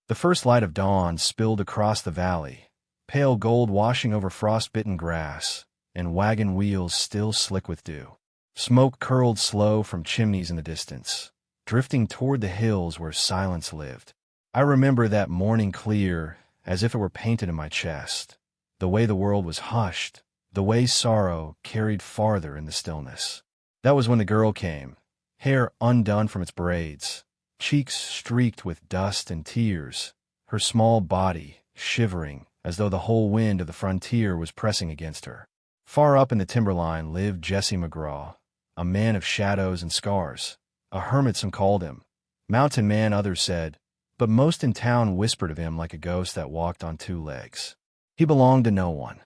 The first light of dawn spilled across the valley, pale gold washing over frost-bitten grass, and wagon wheels still slick with dew. Smoke curled slow from chimneys in the distance, drifting toward the hills where silence lived. I remember that morning clear, as if it were painted in my chest. The way the world was hushed, the way sorrow carried farther in the stillness. That was when the girl came, hair undone from its braids, cheeks streaked with dust and tears, her small body shivering as though the whole wind of the frontier was pressing against her. Far up in the timberline lived Jesse McGraw, a man of shadows and scars, a hermit some called him, mountain man others said, but most in town whispered of him like a ghost that walked on two legs. He belonged to no one,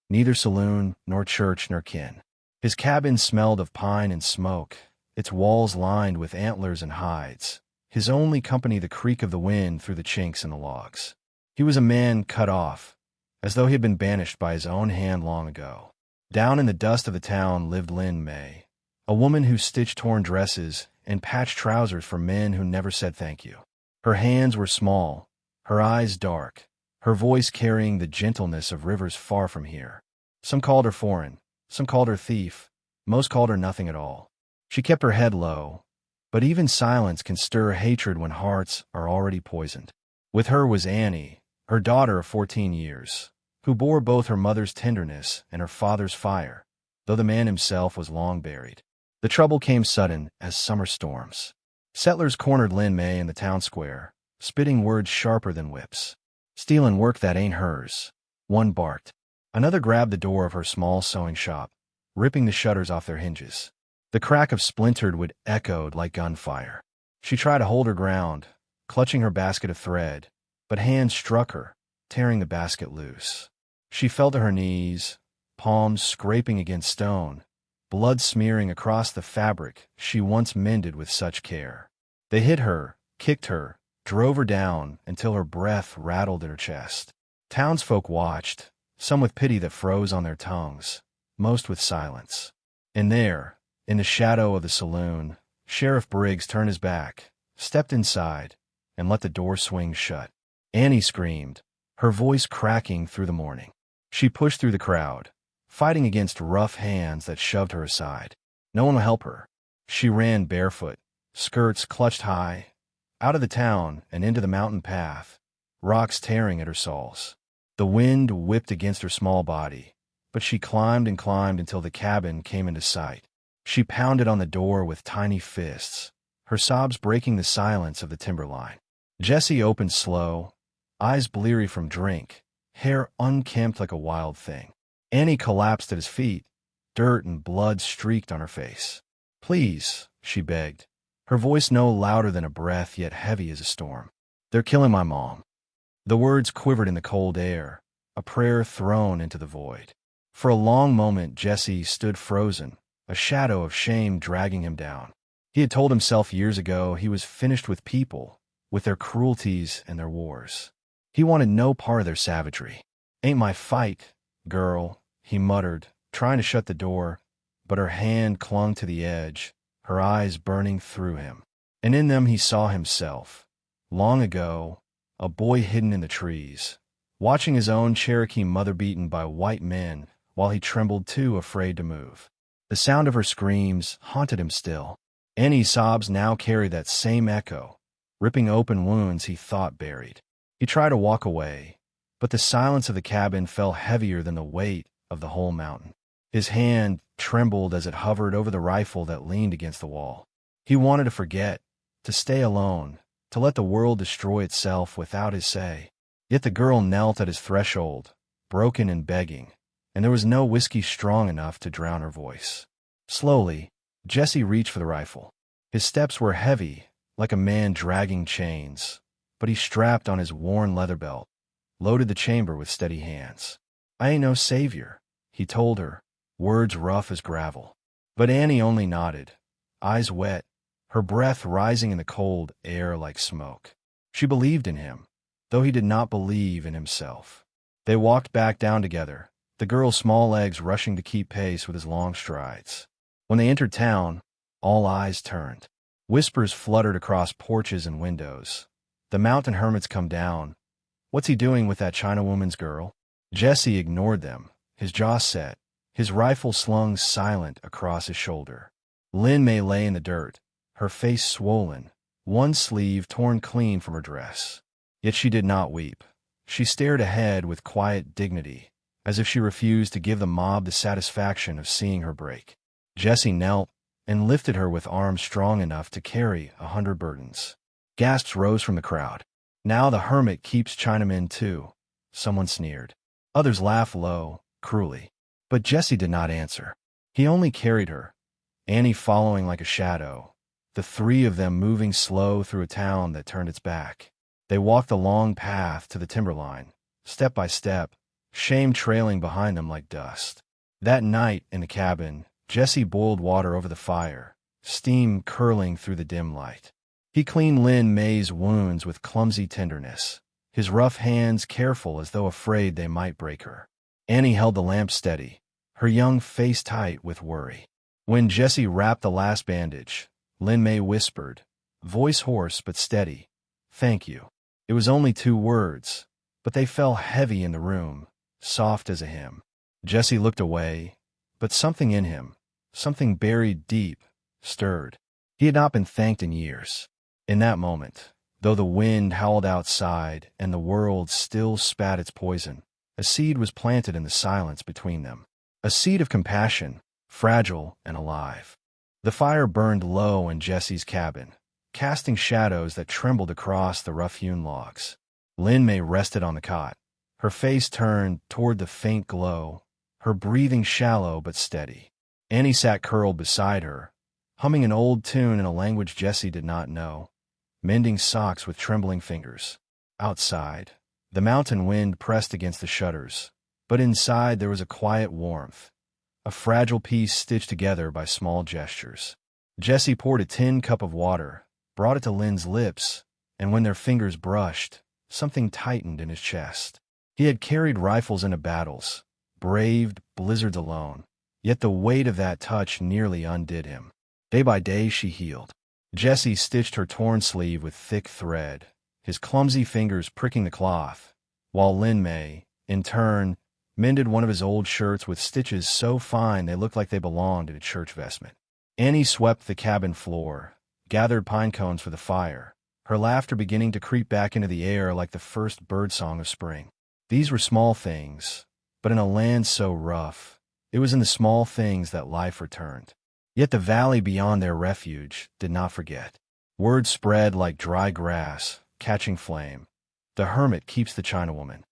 neither saloon nor church nor kin. His cabin smelled of pine and smoke, its walls lined with antlers and hides, his only company the creak of the wind through the chinks in the logs. He was a man cut off, as though he had been banished by his own hand long ago. Down in the dust of the town lived Lynn May, a woman who stitched torn dresses and patched trousers for men who never said thank you. Her hands were small, her eyes dark, her voice carrying the gentleness of rivers far from here. Some called her foreign, some called her thief, most called her nothing at all. She kept her head low, but even silence can stir hatred when hearts are already poisoned. With her was Annie, her daughter of 14 years, who bore both her mother's tenderness and her father's fire, though the man himself was long buried. The trouble came sudden as summer storms. Settlers cornered Lynn May in the town square, spitting words sharper than whips. "Stealin' work that ain't hers," one barked. Another grabbed the door of her small sewing shop, ripping the shutters off their hinges. The crack of splintered wood echoed like gunfire. She tried to hold her ground, clutching her basket of thread, but hands struck her, tearing the basket loose. She fell to her knees, palms scraping against stone, blood smearing across the fabric she once mended with such care. They hit her, kicked her, drove her down until her breath rattled in her chest. Townsfolk watched, some with pity that froze on their tongues, most with silence. And there, in the shadow of the saloon, Sheriff Briggs turned his back, stepped inside, and let the door swing shut. Annie screamed, her voice cracking through the morning. She pushed through the crowd, fighting against rough hands that shoved her aside. No one would help her. She ran barefoot, skirts clutched high, out of the town and into the mountain path, rocks tearing at her soles. The wind whipped against her small body, but she climbed and climbed until the cabin came into sight. She pounded on the door with tiny fists, her sobs breaking the silence of the timberline. Jesse opened slow, eyes bleary from drink, hair unkempt like a wild thing. Annie collapsed at his feet, dirt and blood streaked on her face. "Please," she begged, her voice no louder than a breath yet heavy as a storm. "They're killing my mom." The words quivered in the cold air, a prayer thrown into the void. For a long moment Jesse stood frozen, a shadow of shame dragging him down. He had told himself years ago he was finished with people, with their cruelties and their wars. He wanted no part of their savagery. "Ain't my fight, girl," he muttered, trying to shut the door, but her hand clung to the edge, her eyes burning through him. And in them he saw himself, long ago, a boy hidden in the trees, watching his own Cherokee mother beaten by white men while he trembled too afraid to move. The sound of her screams haunted him still. Annie's sobs now carried that same echo, ripping open wounds he thought buried. He tried to walk away, but the silence of the cabin fell heavier than the weight of the whole mountain. His hand trembled as it hovered over the rifle that leaned against the wall. He wanted to forget, to stay alone, to let the world destroy itself without his say. Yet the girl knelt at his threshold, broken and begging, and there was no whiskey strong enough to drown her voice. Slowly, Jesse reached for the rifle. His steps were heavy, like a man dragging chains, but he strapped on his worn leather belt, loaded the chamber with steady hands. "I ain't no savior," he told her, words rough as gravel. But Annie only nodded, eyes wet, her breath rising in the cold air like smoke. She believed in him, though he did not believe in himself. They walked back down together, the girl's small legs rushing to keep pace with his long strides. When they entered town, all eyes turned. Whispers fluttered across porches and windows. The mountain hermit's come down. What's he doing with that China woman's girl? Jesse ignored them, his jaw set, his rifle slung silent across his shoulder. Lin Mei lay in the dirt, her face swollen, one sleeve torn clean from her dress. Yet she did not weep. She stared ahead with quiet dignity, as if she refused to give the mob the satisfaction of seeing her break. Jesse knelt and lifted her with arms strong enough to carry 100 burdens. Gasps rose from the crowd. Now the hermit keeps Chinamen too, someone sneered. Others laughed low, cruelly. But Jesse did not answer. He only carried her, Annie following like a shadow, the three of them moving slow through a town that turned its back. They walked the long path to the timberline, step by step, shame trailing behind them like dust. That night in the cabin, Jesse boiled water over the fire, steam curling through the dim light. He cleaned Lin Mei's wounds with clumsy tenderness, his rough hands careful as though afraid they might break her. Annie held the lamp steady, her young face tight with worry. When Jesse wrapped the last bandage, Lin Mei whispered, voice hoarse but steady, "Thank you." It was only 2 words, but they fell heavy in the room, soft as a hymn. Jesse looked away, but something in him, something buried deep, stirred. He had not been thanked in years. In that moment, though the wind howled outside and the world still spat its poison, a seed was planted in the silence between them. A seed of compassion, fragile and alive. The fire burned low in Jesse's cabin, casting shadows that trembled across the rough-hewn logs. Lin Mei rested on the cot, her face turned toward the faint glow, her breathing shallow but steady. Annie sat curled beside her, humming an old tune in a language Jesse did not know, mending socks with trembling fingers. Outside, the mountain wind pressed against the shutters, but inside there was a quiet warmth, a fragile piece stitched together by small gestures. Jesse poured a tin cup of water, brought it to Lin's lips, and when their fingers brushed, something tightened in his chest. He had carried rifles into battles, braved blizzards alone, yet the weight of that touch nearly undid him. Day by day she healed. Jesse stitched her torn sleeve with thick thread, his clumsy fingers pricking the cloth, while Lin Mei, in turn, mended one of his old shirts with stitches so fine they looked like they belonged in a church vestment. Annie swept the cabin floor, gathered pine cones for the fire, her laughter beginning to creep back into the air like the first birdsong of spring. These were small things, but in a land so rough, it was in the small things that life returned. Yet the valley beyond their refuge did not forget. Word spread like dry grass, catching flame. The hermit keeps the Chinawoman.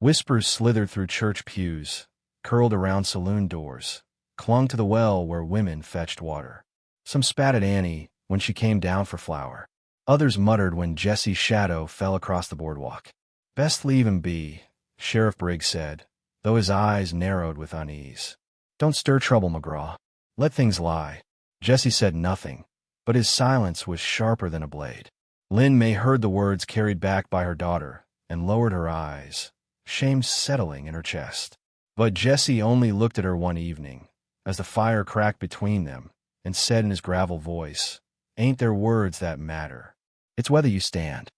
Whispers slithered through church pews, curled around saloon doors, clung to the well where women fetched water. Some spat at Annie when she came down for flour. Others muttered when Jesse's shadow fell across the boardwalk. "Best leave him be," Sheriff Briggs said, though his eyes narrowed with unease. "Don't stir trouble, McGraw. Let things lie." Jesse said nothing, but his silence was sharper than a blade. Lin Mei heard the words carried back by her daughter and lowered her eyes, shame settling in her chest. But Jesse only looked at her one evening, as the fire cracked between them, and said in his gravel voice, "Ain't there words that matter? It's whether you stand."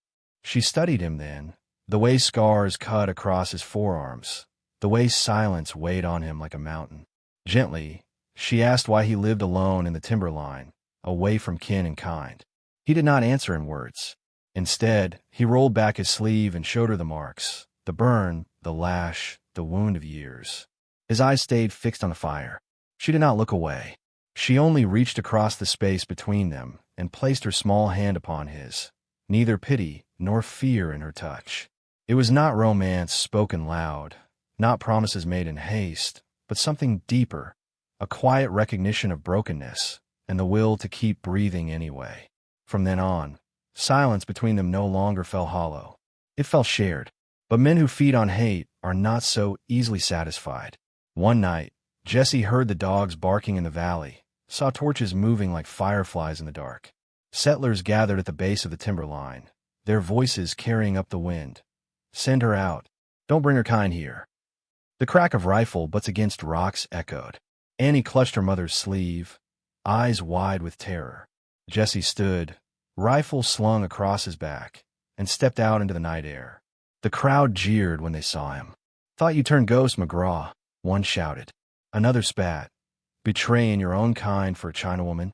She studied him then, the way scars cut across his forearms, the way silence weighed on him like a mountain. Gently, she asked why he lived alone in the timberline, away from kin and kind. He did not answer in words. Instead, he rolled back his sleeve and showed her the marks, the burn, the lash, the wound of years. His eyes stayed fixed on the fire. She did not look away. She only reached across the space between them and placed her small hand upon his, neither pity nor fear in her touch. It was not romance spoken loud, not promises made in haste, but something deeper, a quiet recognition of brokenness and the will to keep breathing anyway. From then on, silence between them no longer fell hollow. It felt shared. But men who feed on hate are not so easily satisfied. One night, Jesse heard the dogs barking in the valley, saw torches moving like fireflies in the dark. Settlers gathered at the base of the timberline, their voices carrying up the wind. "Send her out. Don't bring her kind here." The crack of rifle butts against rocks echoed. Annie clutched her mother's sleeve, eyes wide with terror. Jesse stood, rifle slung across his back, and stepped out into the night air. The crowd jeered when they saw him. "Thought you turned ghost, McGraw," one shouted. Another spat. "Betraying your own kind for a Chinawoman?"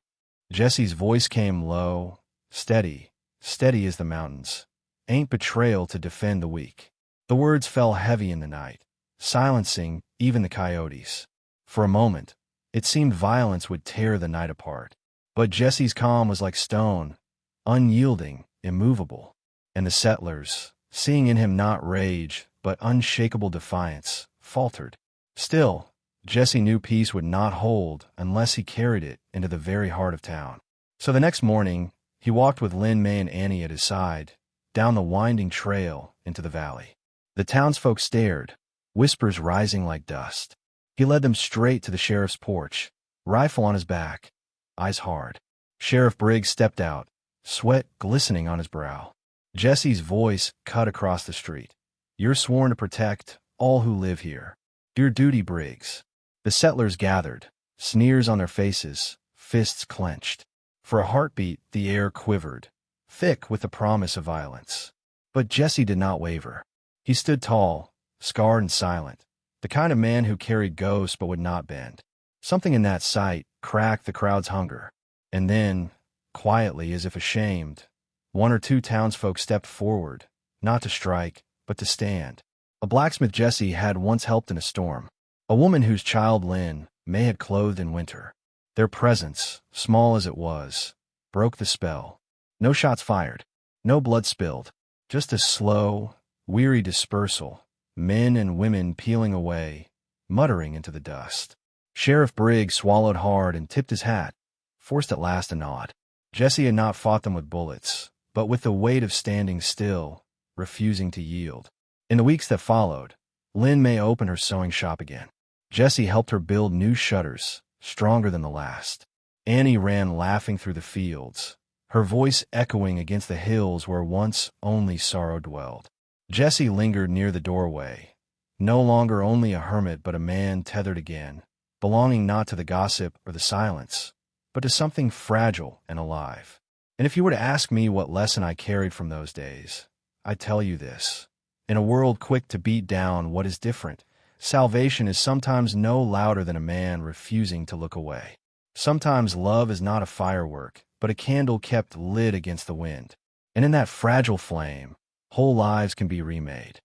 Jesse's voice came low, steady as the mountains. "Ain't betrayal to defend the weak." The words fell heavy in the night, silencing even the coyotes. For a moment, it seemed violence would tear the night apart. But Jesse's calm was like stone, unyielding, immovable. And the settlers, seeing in him not rage, but unshakable defiance, faltered. Still, Jesse knew peace would not hold unless he carried it into the very heart of town. So the next morning, he walked with Lin, May, and Annie at his side, down the winding trail into the valley. The townsfolk stared, whispers rising like dust. He led them straight to the sheriff's porch, rifle on his back, eyes hard. Sheriff Briggs stepped out, sweat glistening on his brow. Jesse's voice cut across the street. "You're sworn to protect all who live here. Your duty, Briggs." The settlers gathered, sneers on their faces, fists clenched. For a heartbeat, the air quivered, thick with the promise of violence. But Jesse did not waver. He stood tall, scarred and silent, the kind of man who carried ghosts but would not bend. Something in that sight cracked the crowd's hunger. And then, quietly, as if ashamed, one or two townsfolk stepped forward, not to strike, but to stand. A blacksmith Jesse had once helped in a storm. A woman whose child Lynn May had clothed in winter. Their presence, small as it was, broke the spell. No shots fired, no blood spilled, just a slow, weary dispersal, men and women peeling away, muttering into the dust. Sheriff Briggs swallowed hard and tipped his hat, forced at last a nod. Jesse had not fought them with bullets, but with the weight of standing still, refusing to yield. In the weeks that followed, Lin May opened her sewing shop again. Jesse helped her build new shutters, stronger than the last. Annie ran laughing through the fields, her voice echoing against the hills where once only sorrow dwelled. Jesse lingered near the doorway, no longer only a hermit but a man tethered again, belonging not to the gossip or the silence, but to something fragile and alive. And if you were to ask me what lesson I carried from those days, I'd tell you this. In a world quick to beat down what is different, salvation is sometimes no louder than a man refusing to look away. Sometimes love is not a firework, but a candle kept lit against the wind. And in that fragile flame, whole lives can be remade.